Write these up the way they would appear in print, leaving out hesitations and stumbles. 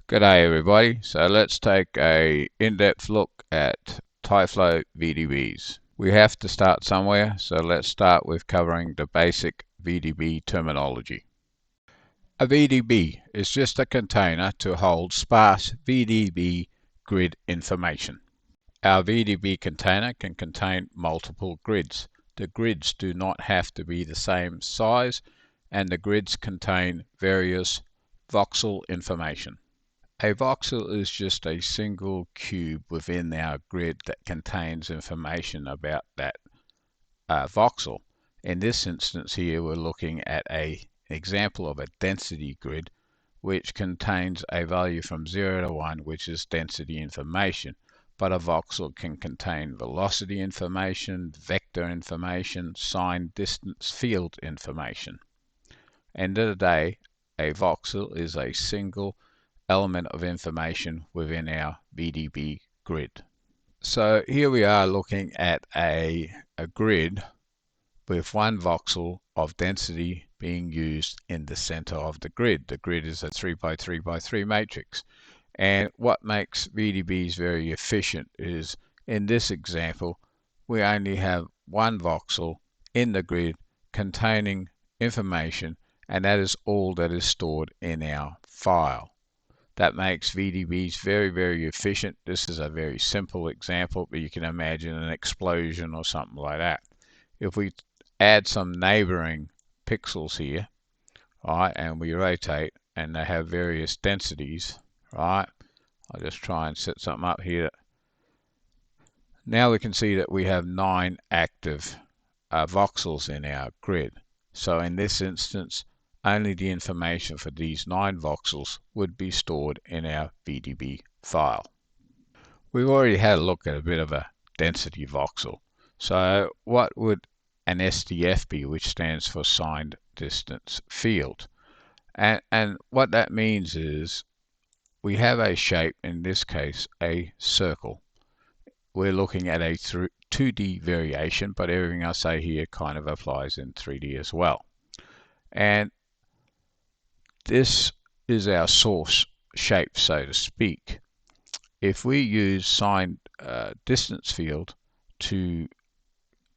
G'day everybody. So let's take a in-depth look at TyFlow VDBs. We have to start somewhere, so let's start with covering the basic VDB terminology. A VDB is just a container to hold sparse VDB grid information. Our VDB container can contain multiple grids. The grids do not have to be the same size, and the grids contain various voxel information. A voxel is just a single cube within our grid that contains information about that voxel. In this instance here, we're looking at an example of a density grid, which contains a value from 0 to 1, which is density information. But a voxel can contain velocity information, vector information, sign, distance, field information. End of the day, a voxel is a single element of information within our VDB grid. So here we are looking at a grid with one voxel of density being used in the center of the grid. The grid is a 3 by 3 by 3 matrix. And what makes VDBs very efficient is, in this example, we only have one voxel in the grid containing information, and that is all that is stored in our file. That makes VDBs very, very efficient. This is a very simple example, but you can imagine an explosion or something like that. If we add some neighboring pixels here, right, and we rotate, and they have various densities, right, I'll just try and set something up here. Now we can see that we have 9 active voxels in our grid. So in this instance, only the information for these 9 voxels would be stored in our VDB file. We've already had a look at a bit of a density voxel. So what would an SDF be, which stands for signed distance field? And what that means is we have a shape, in this case a circle. We're looking at a 2D variation, but everything I say here kind of applies in 3D as well. And this is our source shape, so to speak. If we use signed distance field to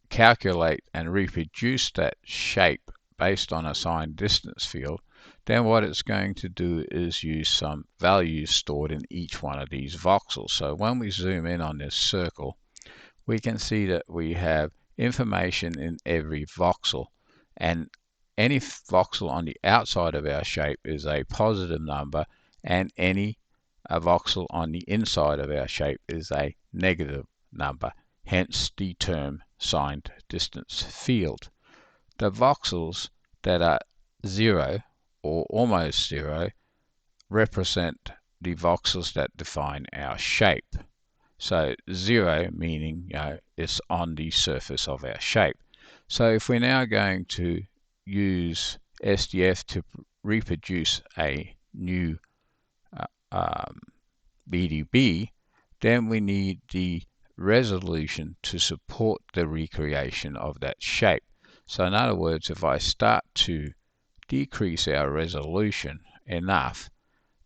calculate and reproduce that shape based on a signed distance field, then what it's going to do is use some values stored in each one of these voxels. So when we zoom in on this circle, we can see that we have information in every voxel, and any voxel on the outside of our shape is a positive number, and any voxel on the inside of our shape is a negative number, hence the term signed distance field. The voxels that are 0 or almost 0 represent the voxels that define our shape. So 0 meaning, it's on the surface of our shape. So if we're now going to use SDF to reproduce a new VDB, then we need the resolution to support the recreation of that shape. So in other words, if I start to decrease our resolution enough,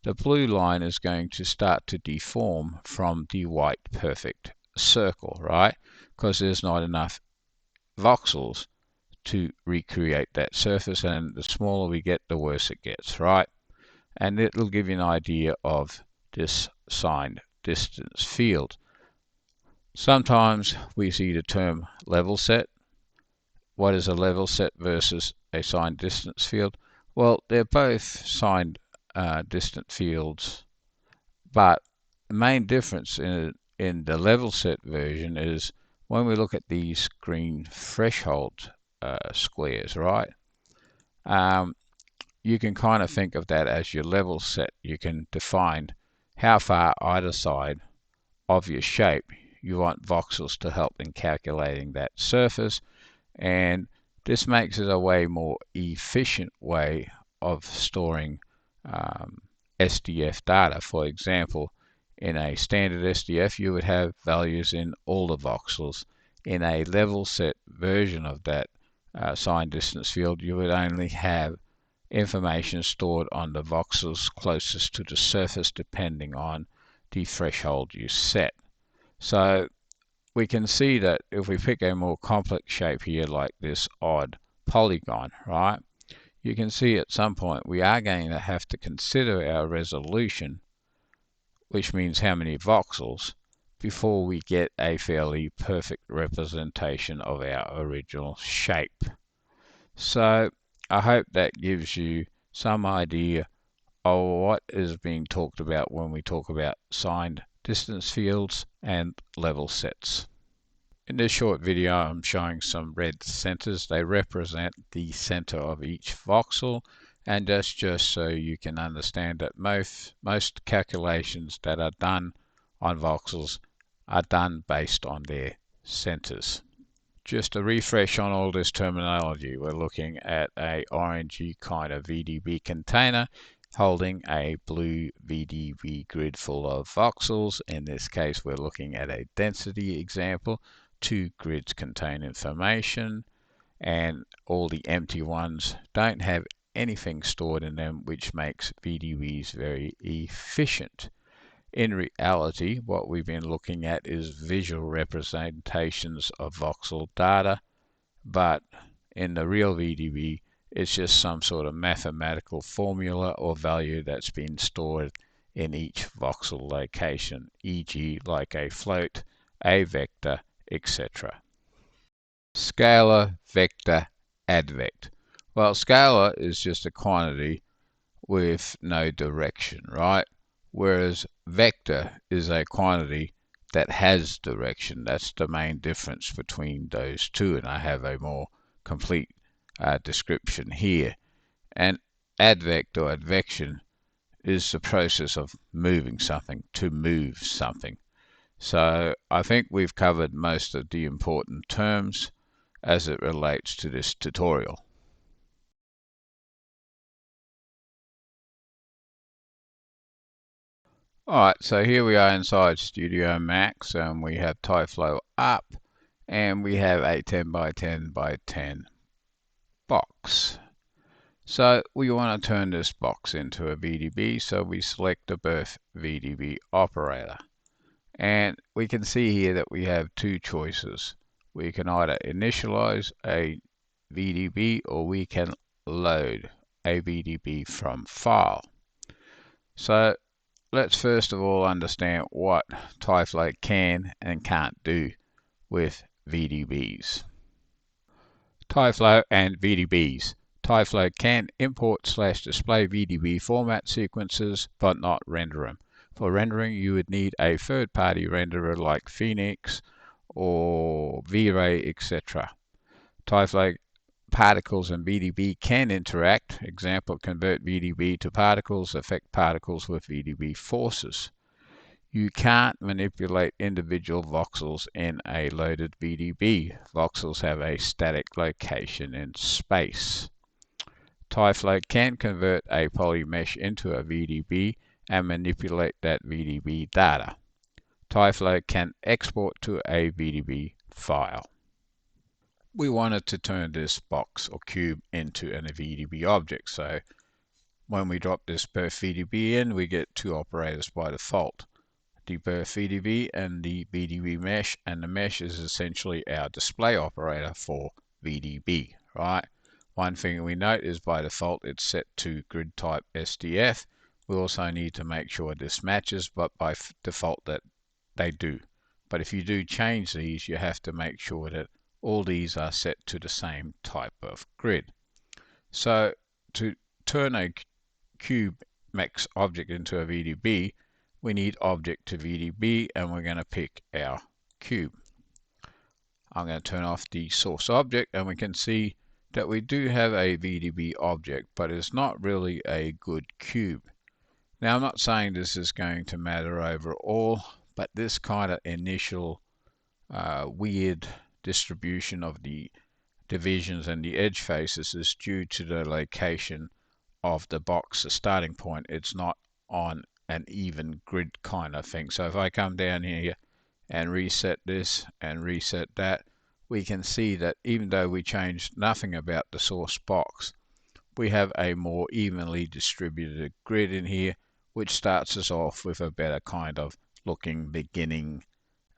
the blue line is going to start to deform from the white perfect circle, right? Because there's not enough voxels to recreate that surface, and the smaller we get, the worse it gets, right? And it'll give you an idea of this signed distance field. Sometimes we see the term level set. What is a level set versus a signed distance field? Well, they're both signed distance fields, but the main difference in the level set version is when we look at these green threshold squares, right? You can kind of think of that as your level set. You can define how far either side of your shape you want voxels to help in calculating that surface, and this makes it a way more efficient way of storing SDF data. For example, in a standard SDF you would have values in all the voxels. In a level set version of that signed distance field, you would only have information stored on the voxels closest to the surface depending on the threshold you set. So we can see that if we pick a more complex shape here, like this odd polygon, right, you can see at some point we are going to have to consider our resolution, which means how many voxels, before we get a fairly perfect representation of our original shape. So I hope that gives you some idea of what is being talked about when we talk about signed distance fields and level sets. In this short video, I'm showing some red centers. They represent the center of each voxel, and that's just so you can understand that most calculations that are done on voxels are done based on their centers. Just a refresh on all this terminology. We're looking at a orangey kind of VDB container holding a blue VDB grid full of voxels. In this case, we're looking at a density example. Two grids contain information, and all the empty ones don't have anything stored in them, which makes VDBs very efficient. In reality, what we've been looking at is visual representations of voxel data, but in the real VDB, it's just some sort of mathematical formula or value that's been stored in each voxel location, e.g. like a float, a vector, etc. Scalar, vector, advect. Well, scalar is just a quantity with no direction, right? Whereas vector is a quantity that has direction. That's the main difference between those two, and I have a more complete description here. And advect or advection is the process of moving something, to move something. So I think we've covered most of the important terms as it relates to this tutorial. Alright, so here we are inside Studio Max, and we have TyFlow up, and we have a 10 by 10 by 10 box. So we want to turn this box into a VDB, so we select the birth VDB operator. And we can see here that we have two choices. We can either initialize a VDB or we can load a VDB from file. So let's first of all understand what TyFlow can and can't do with VDBs. TyFlow and VDBs. TyFlow can import/display VDB format sequences but not render them. For rendering, you would need a third-party renderer like Phoenix or V-Ray, etc. TyFlow particles and VDB can interact. Example, convert VDB to particles, affect particles with VDB forces. You can't manipulate individual voxels in a loaded VDB. Voxels have a static location in space. TyFlow can convert a polymesh into a VDB and manipulate that VDB data. TyFlow can export to a VDB file. We wanted to turn this box or cube into a VDB object, so when we drop this birth VDB in, we get two operators by default, the birth VDB and the VDB mesh, and the mesh is essentially our display operator for VDB, right? One thing we note is by default it's set to grid type SDF. We also need to make sure this matches, but by default that they do. But if you do change these, you have to make sure that all these are set to the same type of grid. So to turn a cube max object into a VDB, we need object to VDB, and we're going to pick our cube. I'm going to turn off the source object, and we can see that we do have a VDB object, but it's not really a good cube. Now, I'm not saying this is going to matter overall, but this kind of initial weird distribution of the divisions and the edge faces is due to the location of the box, the starting point. It's not on an even grid kind of thing. So if I come down here and reset this and reset that, we can see that even though we changed nothing about the source box, we have a more evenly distributed grid in here, which starts us off with a better kind of looking beginning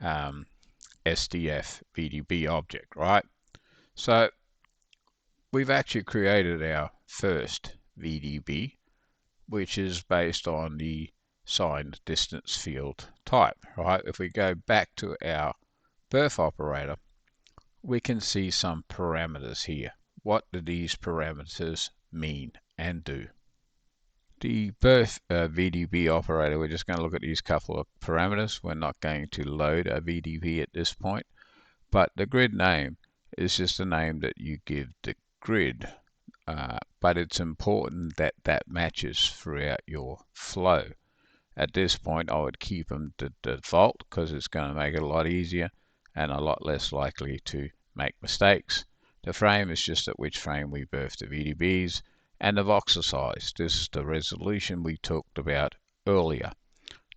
SDF VDB object, right? So we've actually created our first VDB, which is based on the signed distance field type, right? If we go back to our birth operator, we can see some parameters here. What do these parameters mean and do? The birth VDB operator, we're just going to look at these couple of parameters. We're not going to load a VDB at this point, but the grid name is just a name that you give the grid, but it's important that that matches throughout your flow. At this point, I would keep them to default because it's going to make it a lot easier and a lot less likely to make mistakes. The frame is just at which frame we birth the VDBs, and the voxel size. This is the resolution we talked about earlier.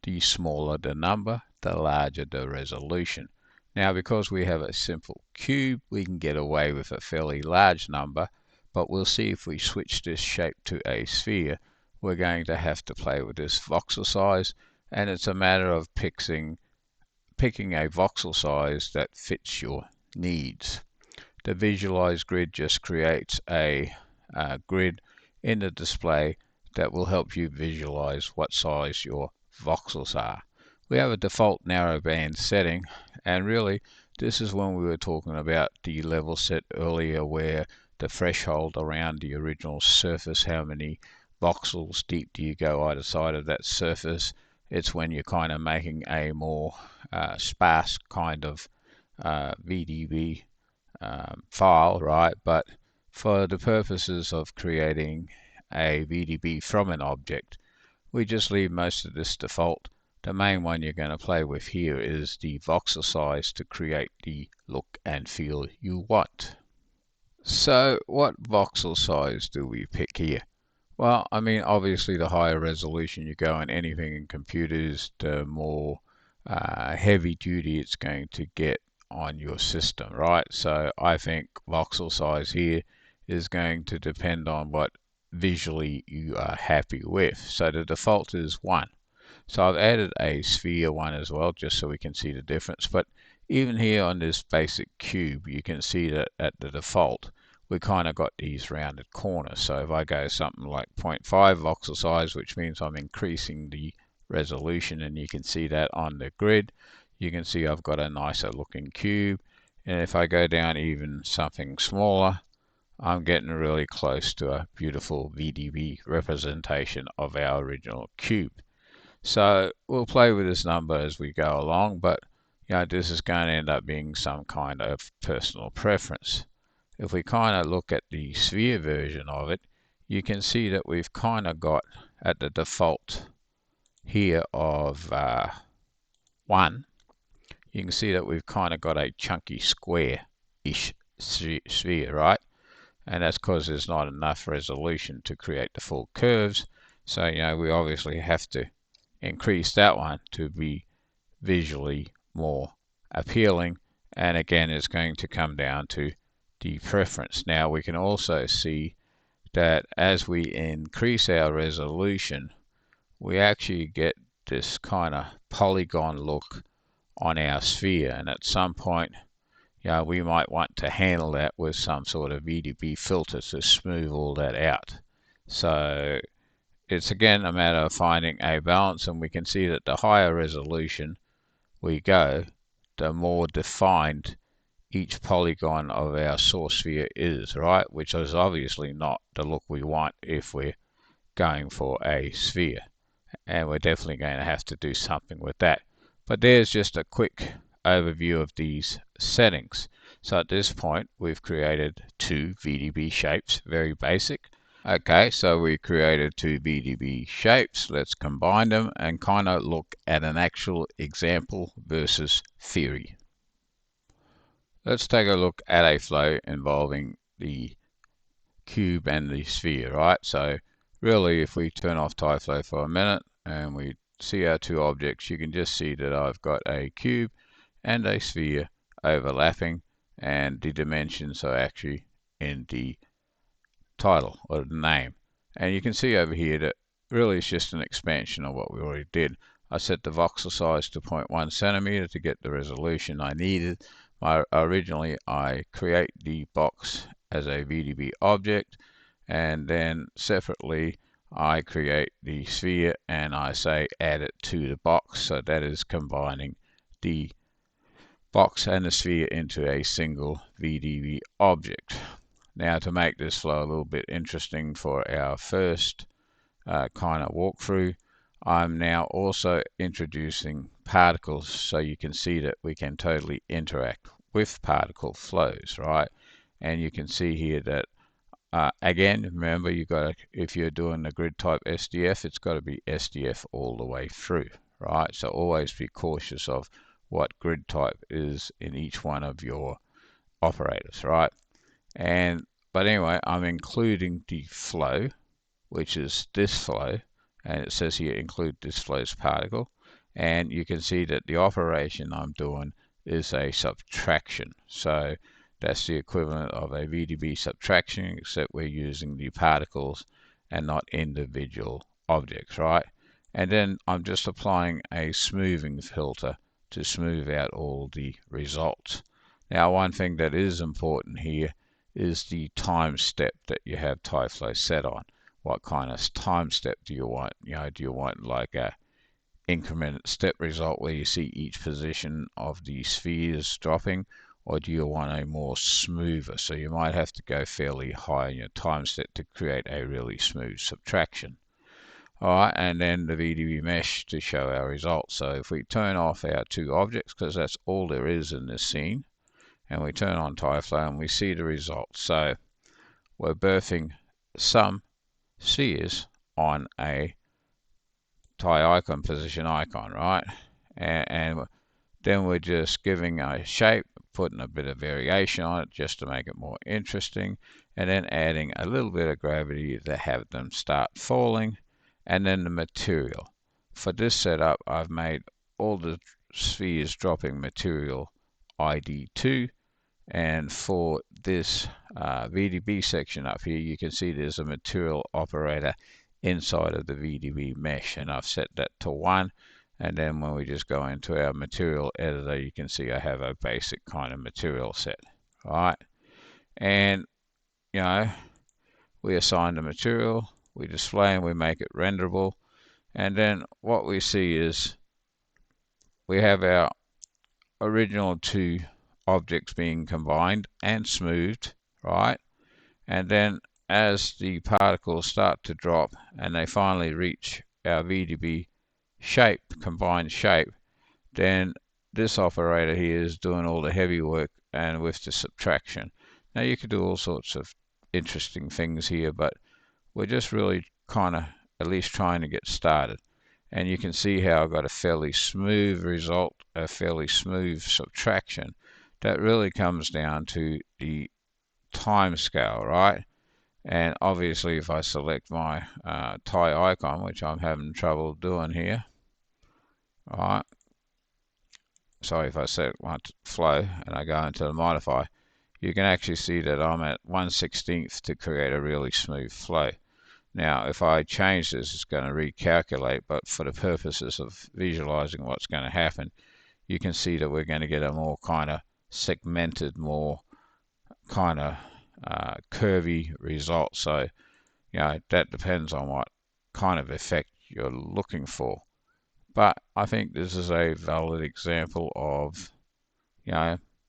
The smaller the number, the larger the resolution. Now, because we have a simple cube, we can get away with a fairly large number, but we'll see if we switch this shape to a sphere, we're going to have to play with this voxel size, and it's a matter of picking a voxel size that fits your needs. The visualize grid just creates a grid in the display that will help you visualize what size your voxels are. We have a default narrowband setting, and really this is when we were talking about the level set earlier, where the threshold around the original surface, how many voxels deep do you go either side of that surface. It's when you're kind of making a more sparse kind of VDB file, right? But for the purposes of creating a VDB from an object, we just leave most of this default. The main one you're going to play with here is the voxel size to create the look and feel you want. So what voxel size do we pick here? Well, I mean, obviously the higher resolution you go in anything in computers, the more heavy duty it's going to get on your system, right? So I think voxel size here is going to depend on what visually you are happy with. So the default is 1. So I've added a sphere one as well, just so we can see the difference. But even here on this basic cube, you can see that at the default, we kind of got these rounded corners. So if I go something like 0.5 voxel size, which means I'm increasing the resolution, and you can see that on the grid, you can see I've got a nicer looking cube. And if I go down even something smaller, I'm getting really close to a beautiful VDB representation of our original cube. So we'll play with this number as we go along, but this is going to end up being some kind of personal preference. If we kind of look at the sphere version of it, you can see that we've kind of got at the default here of 1, you can see that we've kind of got a chunky square-ish sphere, right? And that's because there's not enough resolution to create the full curves. So, we obviously have to increase that one to be visually more appealing. And again, it's going to come down to the preference. Now, we can also see that as we increase our resolution, we actually get this kind of polygon look on our sphere. And at some point, we might want to handle that with some sort of VDB filter to smooth all that out. So it's again a matter of finding a balance, and we can see that the higher resolution we go, the more defined each polygon of our source sphere is, right? Which is obviously not the look we want if we're going for a sphere. And we're definitely going to have to do something with that. But there's just a quick overview of these settings. So at this point, we've created 2 VDB shapes, very basic. Okay, so we created 2 VDB shapes. Let's combine them and kind of look at an actual example versus theory. Let's take a look at a flow involving the cube and the sphere, right? So really, if we turn off TyFlow for a minute and we see our 2 objects, you can just see that I've got a cube and a sphere overlapping, and the dimensions are actually in the title or the name. And you can see over here that really it's just an expansion of what we already did. I set the voxel size to 0.1 centimeter to get the resolution I needed. Originally, I create the box as a VDB object, and then separately I create the sphere and I say add it to the box. So that is combining the box and the sphere into a single VDB object. Now, to make this flow a little bit interesting for our first kind of walkthrough, I'm now also introducing particles so you can see that we can totally interact with particle flows, right? And you can see here that again, remember, you got to, if you're doing the grid type SDF, it's got to be SDF all the way through, right? So always be cautious of what grid type is in each one of your operators, right? But anyway, I'm including the flow, which is this flow, and it says here include this flow's particle, and you can see that the operation I'm doing is a subtraction. So that's the equivalent of a VDB subtraction, except we're using the particles and not individual objects, right? And then I'm just applying a smoothing filter to smooth out all the results. Now, one thing that is important here is the time step that you have TyFlow set on. What kind of time step do you want? Do you want like a incremented step result where you see each position of the spheres dropping, or do you want a more smoother? So you might have to go fairly high in your time step to create a really smooth subtraction. Alright, and then the VDB mesh to show our results. So if we turn off our two objects, because that's all there is in this scene, and we turn on TyFlow and we see the results. So we're birthing some spheres on a icon position icon, right? And then we're just giving a shape, putting a bit of variation on it just to make it more interesting, and then adding a little bit of gravity to have them start falling. And then the material. For this setup, I've made all the spheres dropping material ID 2, and for this VDB section up here, you can see there's a material operator inside of the VDB mesh, and I've set that to 1. And then when we just go into our material editor, you can see I have a basic kind of material set. All right, and we assign the material, we display and we make it renderable, and then what we see is we have our original two objects being combined and smoothed, right? And then as the particles start to drop and they finally reach our VDB shape, combined shape, then this operator here is doing all the heavy work and with the subtraction. Now you could do all sorts of interesting things here, but we're just really kind of at least trying to get started. And you can see how I've got a fairly smooth result, a fairly smooth subtraction. That really comes down to the time scale, right? And obviously if I select my Ty icon, which I'm having trouble doing here, alright, so if I set my flow and I go into the modify, you can actually see that I'm at 1/16 to create a really smooth flow. Now if I change this, it's going to recalculate, but for the purposes of visualizing what's going to happen, you can see that we're going to get a more kind of segmented, more kind of curvy result. So that depends on what kind of effect you're looking for, but I think this is a valid example of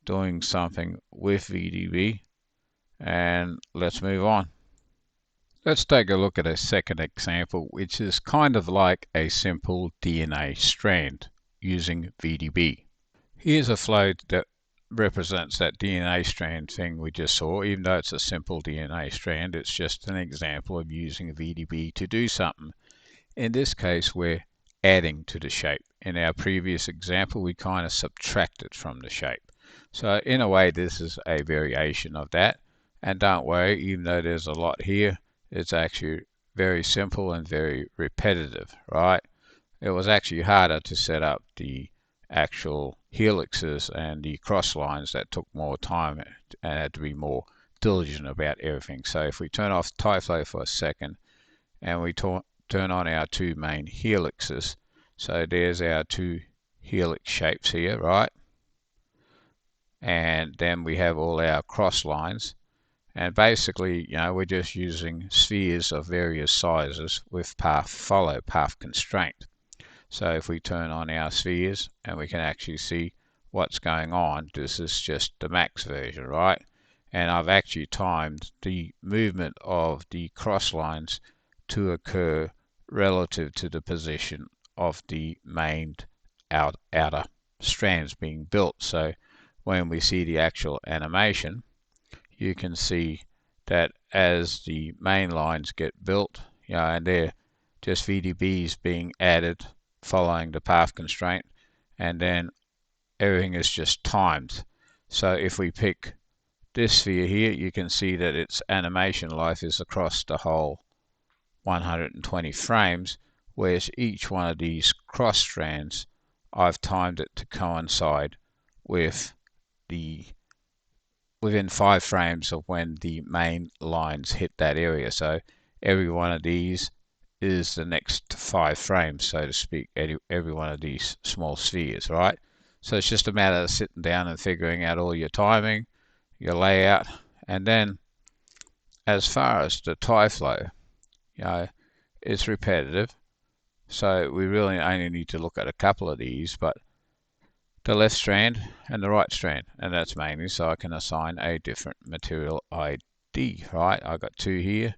doing something with VDB. And let's move on. Let's take a look at a second example, which is kind of like a simple DNA strand using VDB. Here's a flow that represents that DNA strand thing we just saw. Even though it's a simple DNA strand, it's just an example of using VDB to do something. In this case, we're adding to the shape. In our previous example, we kind of subtracted from the shape. So in a way, this is a variation of that. And don't worry, even though there's a lot here, it's actually very simple and very repetitive, right? It was actually harder to set up the actual helixes and the cross lines that took more time and had to be more diligent about everything. So if we turn off TyFlow for a second and we turn on our two main helixes, so there's our two helix shapes here, right? And then we have all our cross lines, and basically, we're just using spheres of various sizes with follow path constraint. So if we turn on our spheres, and we can actually see what's going on, this is just the max version, right? And I've actually timed the movement of the cross lines to occur relative to the position of the main outer strands being built. So when we see the actual animation, you can see that as the main lines get built, and they're just VDBs being added following the path constraint, and then everything is just timed. So if we pick this sphere here, you can see that its animation life is across the whole 120 frames, whereas each one of these cross strands, I've timed it to coincide with within 5 frames of when the main lines hit that area. So every one of these is the next 5 frames, so to speak, every one of these small spheres, right? So it's just a matter of sitting down and figuring out all your timing, your layout, and then as far as the TyFlow, it's repetitive, so we really only need to look at a couple of these, but the left strand and the right strand, and that's mainly so I can assign a different material ID, right? I've got 2 here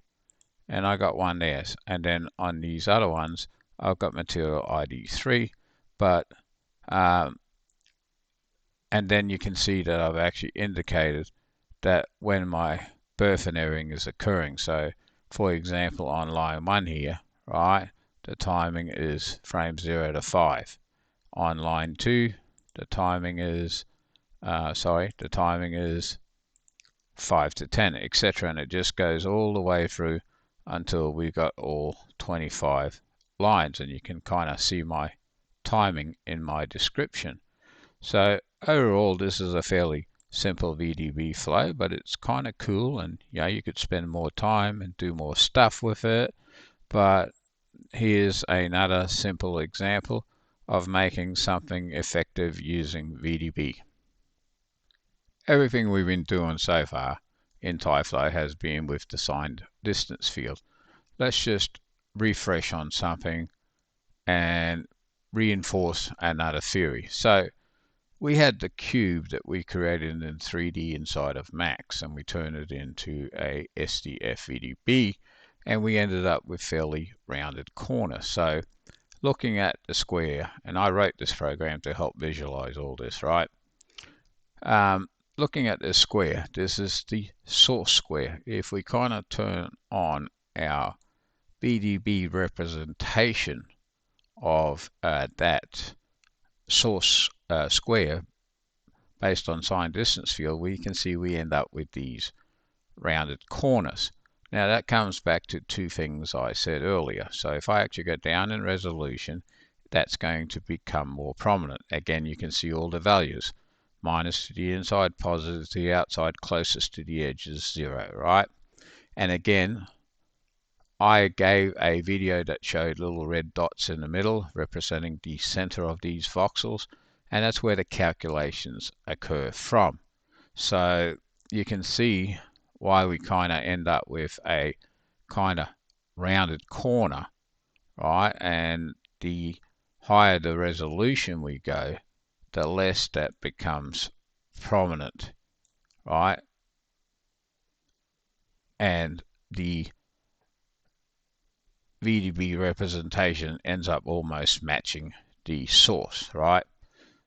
and I got 1 there, and then on these other ones I've got material ID 3, but and then you can see that I've actually indicated that when my birth and everything is occurring. So for example, on line 1 here, right, the timing is frame 0 to 5. On line 2, the timing is 5 to 10, etc. And it just goes all the way through until we've got all 25 lines, and you can kind of see my timing in my description. So overall, this is a fairly simple VDB flow, but it's kind of cool, and you could spend more time and do more stuff with it. But here's another simple example of making something effective using VDB. Everything we've been doing so far in TyFlow has been with the signed distance field. Let's just refresh on something and reinforce another theory. So we had the cube that we created in 3D inside of Max, and we turned it into a SDF VDB, and we ended up with fairly rounded corners. So looking at the square, and I wrote this program to help visualize all this, right? Looking at this square, this is the source square. If we kind of turn on our VDB representation of that source square based on signed distance field, we can see we end up with these rounded corners. Now that comes back to 2 things I said earlier. So if I actually go down in resolution, that's going to become more prominent. Again, you can see all the values. Minus to the inside, positive to the outside, closest to the edge is 0, right? And again, I gave a video that showed little red dots in the middle representing the center of these voxels, and that's where the calculations occur from. So you can see why we kind of end up with a kind of rounded corner, right? And the higher the resolution we go, the less that becomes prominent, right? And the VDB representation ends up almost matching the source, right?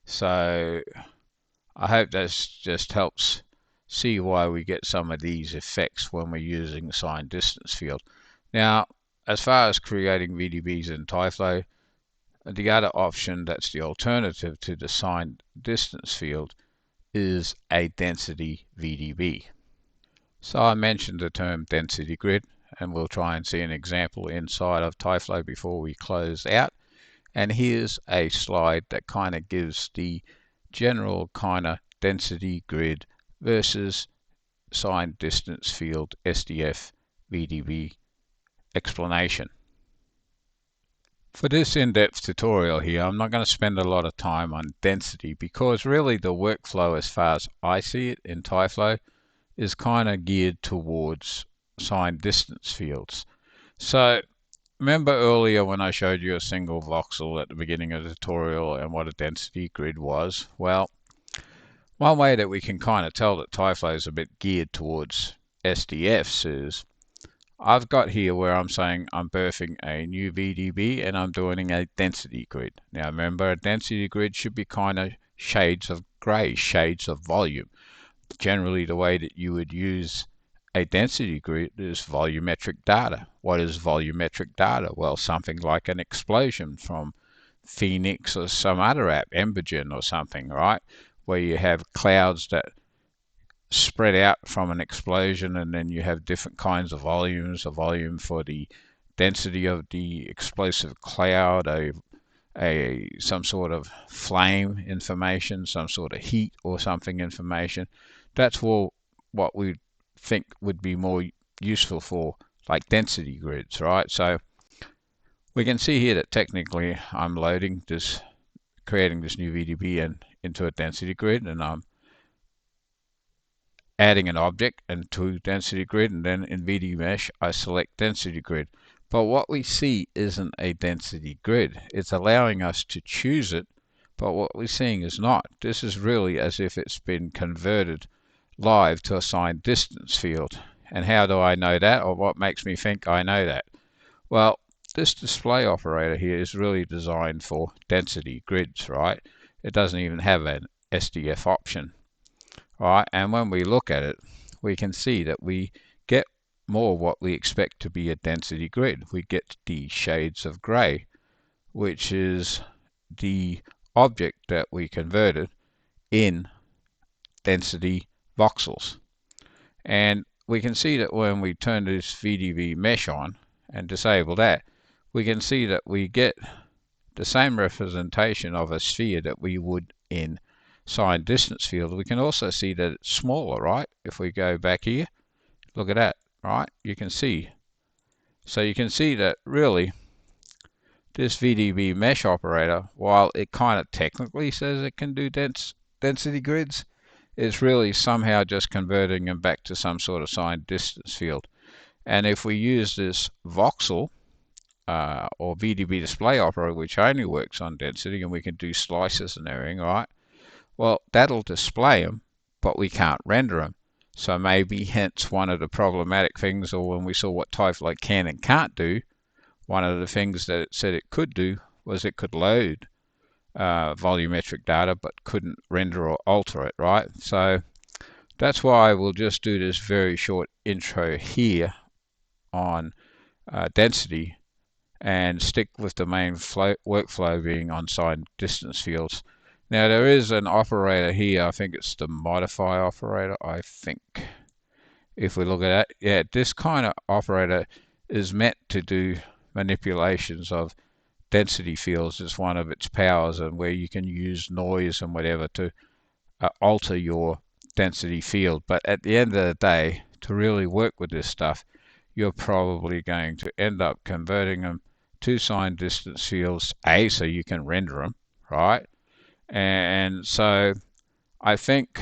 So I hope that just helps see why we get some of these effects when we're using the signed distance field. Now, as far as creating VDBs in TyFlow, the other option that's the alternative to the signed distance field is a density VDB. So I mentioned the term density grid, and we'll try and see an example inside of TyFlow before we close out. And here's a slide that kind of gives the general kind of density grid versus signed distance field SDF VDB explanation. For this in-depth tutorial here, I'm not going to spend a lot of time on density because really the workflow as far as I see it in TyFlow is kind of geared towards signed distance fields. So remember earlier when I showed you a single voxel at the beginning of the tutorial and what a density grid was? Well, one way that we can kind of tell that TyFlow is a bit geared towards SDFs is I've got here where I'm saying I'm birthing a new VDB and I'm doing a density grid. Now remember, a density grid should be kind of shades of grey, shades of volume. Generally the way that you would use a density grid is volumetric data. What is volumetric data? Well, something like an explosion from Phoenix or some other app, Embergen or something, right? Where you have clouds that spread out from an explosion, and then you have different kinds of volumes, a volume for the density of the explosive cloud, some sort of flame information, some sort of heat or something information. That's what we think would be more useful for like density grids, right? So we can see here that technically I'm loading this, creating this new VDB and into a density grid, and I'm adding an object into density grid, and then in VD Mesh I select density grid. But what we see isn't a density grid. It's allowing us to choose it, but what we're seeing is not. This is really as if it's been converted live to a signed distance field. And how do I know that, or what makes me think I know that? Well, this display operator here is really designed for density grids, right? It doesn't even have an SDF option. Right, and when we look at it, we can see that we get more what we expect to be a density grid. We get the shades of grey, which is the object that we converted in density voxels. And we can see that when we turn this VDB mesh on and disable that, we can see that we get the same representation of a sphere that we would in signed distance field. We can also see that it's smaller, right? If we go back here, look at that, right? You can see. So you can see that really this VDB mesh operator, while it kind of technically says it can do density grids, it's really somehow just converting them back to some sort of signed distance field. And if we use this voxel or VDB display operator, which only works on density, and we can do slices and everything, right? Well, that'll display them, but we can't render them. So maybe hence one of the problematic things, or when we saw what TyFlow can and can't do, one of the things that it said it could do was it could load volumetric data but couldn't render or alter it, right? So that's why we'll just do this very short intro here on density and stick with the main workflow being on signed distance fields. Now there is an operator here, I think it's the modify operator, I think. If we look at that, yeah, this kind of operator is meant to do manipulations of density fields as one of its powers, and where you can use noise and whatever to alter your density field. But at the end of the day, to really work with this stuff, you're probably going to end up converting them to signed distance fields, so you can render them, right? And so I think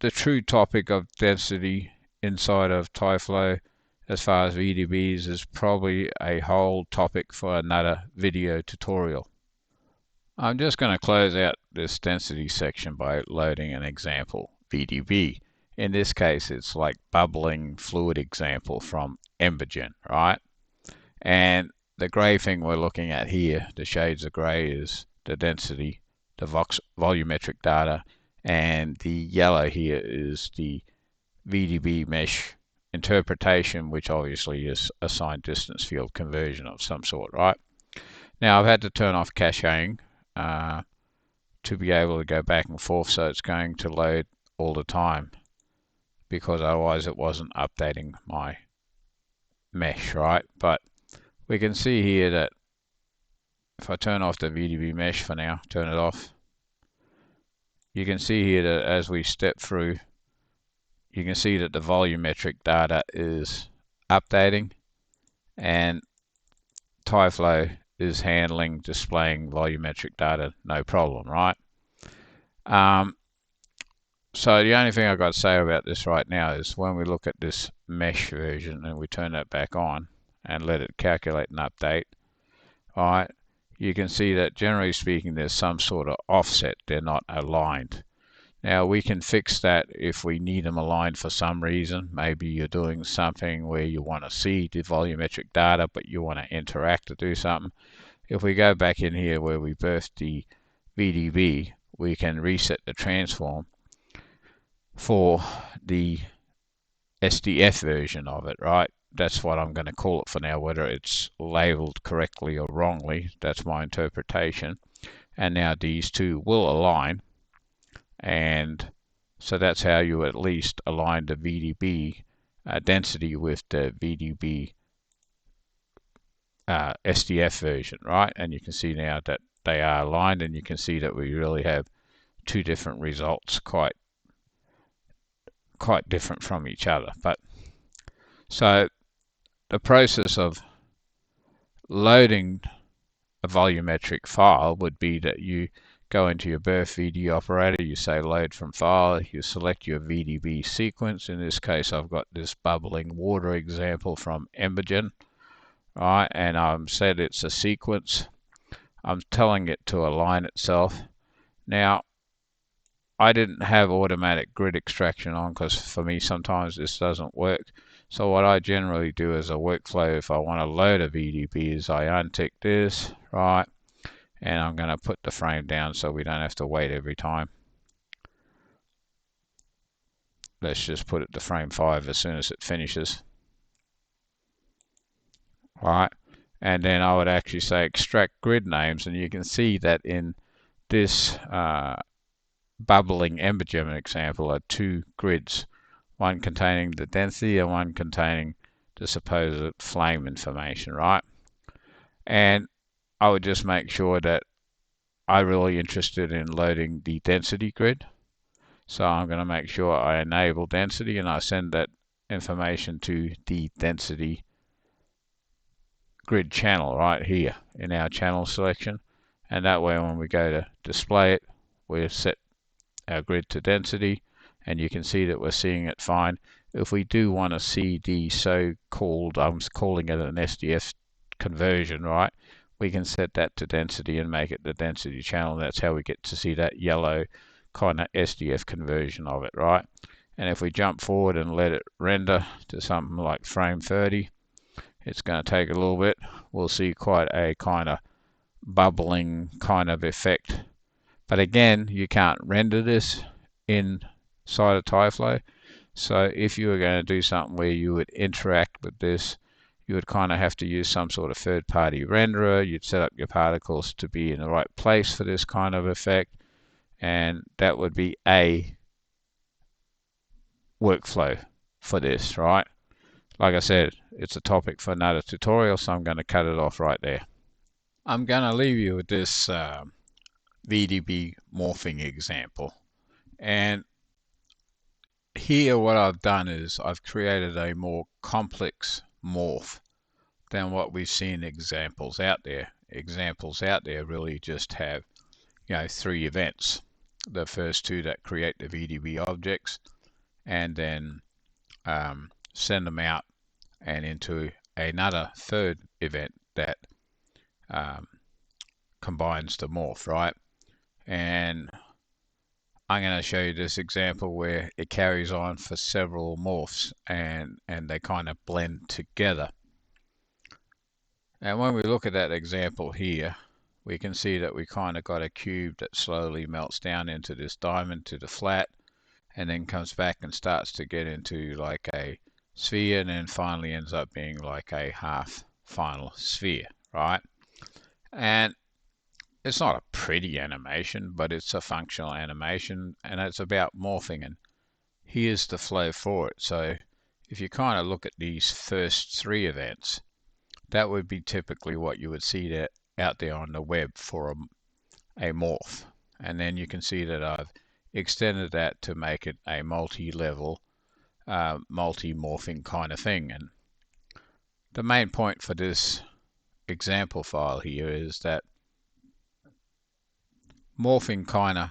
the true topic of density inside of TyFlow as far as VDBs is probably a whole topic for another video tutorial. I'm just going to close out this density section by loading an example VDB. In this case, it's like bubbling fluid example from Embergen, right? And the grey thing we're looking at here, the shades of grey, is the density, the volumetric data, and the yellow here is the VDB mesh interpretation, which obviously is a signed distance field conversion of some sort, right? Now I've had to turn off caching to be able to go back and forth, so it's going to load all the time, because otherwise it wasn't updating my mesh, right? But we can see here that if I turn off the VDB mesh for now, turn it off, you can see here that as we step through you can see that the volumetric data is updating, and TyFlow is handling, displaying volumetric data, no problem, right? So the only thing I've got to say about this right now is when we look at this mesh version and we turn that back on and let it calculate and update, all right, you can see that generally speaking there's some sort of offset, they're not aligned. Now we can fix that if we need them aligned for some reason. Maybe you're doing something where you want to see the volumetric data but you want to interact to do something. If we go back in here where we birthed the VDB, we can reset the transform for the SDF version of it, right? That's what I'm going to call it for now, whether it's labeled correctly or wrongly. That's my interpretation. And now these two will align. And so that's how you at least align the VDB density with the VDB SDF version, right? And you can see now that they are aligned, and you can see that we really have two different results, quite different from each other. But so the process of loading a volumetric file would be that you go into your birth VD operator, you say load from file, you select your VDB sequence. In this case I've got this bubbling water example from Embergen, right, and I've said it's a sequence. I'm telling it to align itself. Now I didn't have automatic grid extraction on because for me sometimes this doesn't work. So what I generally do as a workflow if I want to load a VDB is I untick this, right, and I'm going to put the frame down so we don't have to wait every time. Let's just put it to frame 5 as soon as it finishes. Right, and then I would actually say extract grid names, and you can see that in this bubbling Embergen example are two grids, one containing the density and one containing the supposed flame information, right? And I would just make sure that I'm really interested in loading the density grid. So I'm going to make sure I enable density and I send that information to the density grid channel right here in our channel selection. And that way when we go to display it, we'll set our grid to density, and you can see that we're seeing it fine. If we do want to see the so-called, I'm calling it an SDF conversion, right, we can set that to density and make it the density channel. That's how we get to see that yellow kind of SDF conversion of it, right? And if we jump forward and let it render to something like frame 30, it's going to take a little bit. We'll see quite a kind of bubbling kind of effect. But again, you can't render this inside of TyFlow. So if you were going to do something where you would interact with this, you would kind of have to use some sort of third-party renderer. You'd set up your particles to be in the right place for this kind of effect. And that would be a workflow for this, right? Like I said, it's a topic for another tutorial, so I'm going to cut it off right there. I'm going to leave you with this VDB morphing example, and here what I've done is I've created a more complex morph than what we've seen examples out there. Examples out there really just have, you know, 3 events. The first 2 that create the VDB objects, and then send them out and into another 3rd event that combines the morph, right? And I'm going to show you this example where it carries on for several morphs and they kind of blend together. And when we look at that example here, we can see that we kind of got a cube that slowly melts down into this diamond to the flat, and then comes back and starts to get into like a sphere, and then finally ends up being like a half final sphere, right? And it's not a pretty animation, but it's a functional animation, and it's about morphing, and here's the flow for it. So if you kind of look at these first 3 events, that would be typically what you would see that out there on the web for a morph. And then you can see that I've extended that to make it a multi-level multi-morphing kind of thing. And the main point for this example file here is that morphing kind of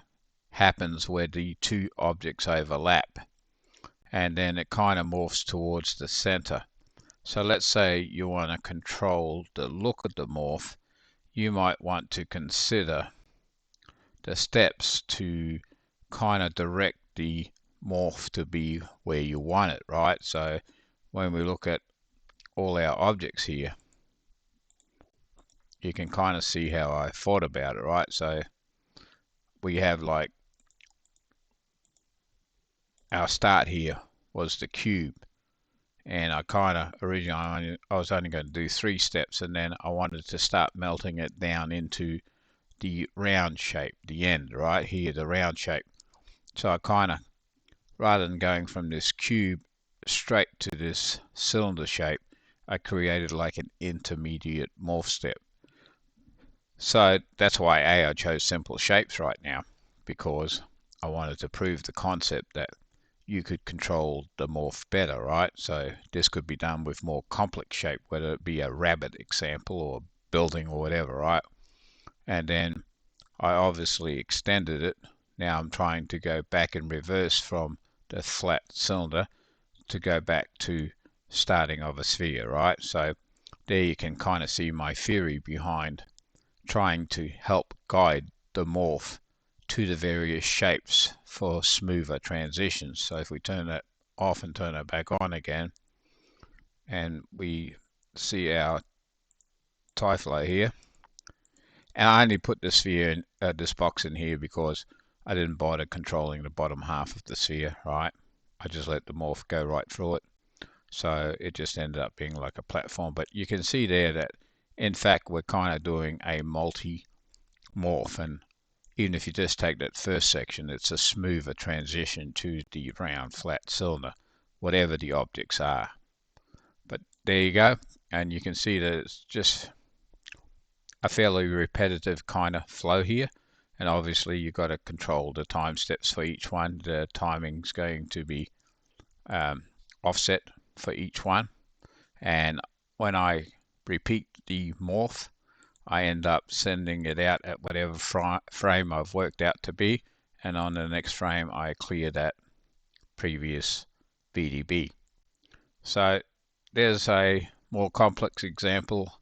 happens where the two objects overlap, and then it kind of morphs towards the center. So let's say you want to control the look of the morph. You might want to consider the steps to kind of direct the morph to be where you want it, right? So when we look at all our objects here, you can kind of see how I thought about it, right? So we have like our start here was the cube, and I kind of originally I was only going to do 3 steps, and then I wanted to start melting it down into the round shape, the end right here, the round shape. So I kind of, rather than going from this cube straight to this cylinder shape, I created like an intermediate morph step. So that's why I chose simple shapes right now, because I wanted to prove the concept that you could control the morph better, right? So this could be done with more complex shape, whether it be a rabbit example or building or whatever, right? And then I obviously extended it. Now I'm trying to go back in reverse from the flat cylinder to go back to starting of a sphere, right? So there you can kind of see my theory behind trying to help guide the morph to the various shapes for smoother transitions. So if we turn that off and turn it back on again, and we see our TyFlow here, and I only put the sphere in, this box in here because I didn't bother controlling the bottom half of the sphere, right? I just let the morph go right through it. So it just ended up being like a platform. But you can see there that in fact we're kind of doing a multi-morph, and even if you just take that first section, it's a smoother transition to the round flat cylinder, whatever the objects are. But there you go, and you can see that it's just a fairly repetitive kind of flow here, and obviously you've got to control the time steps for each one. The timing's going to be offset for each one, and when I repeat the morph, I end up sending it out at whatever frame I've worked out to be, and on the next frame I clear that previous VDB. So there's a more complex example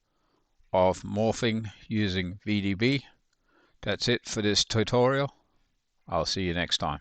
of morphing using VDB. That's it for this tutorial. I'll see you next time.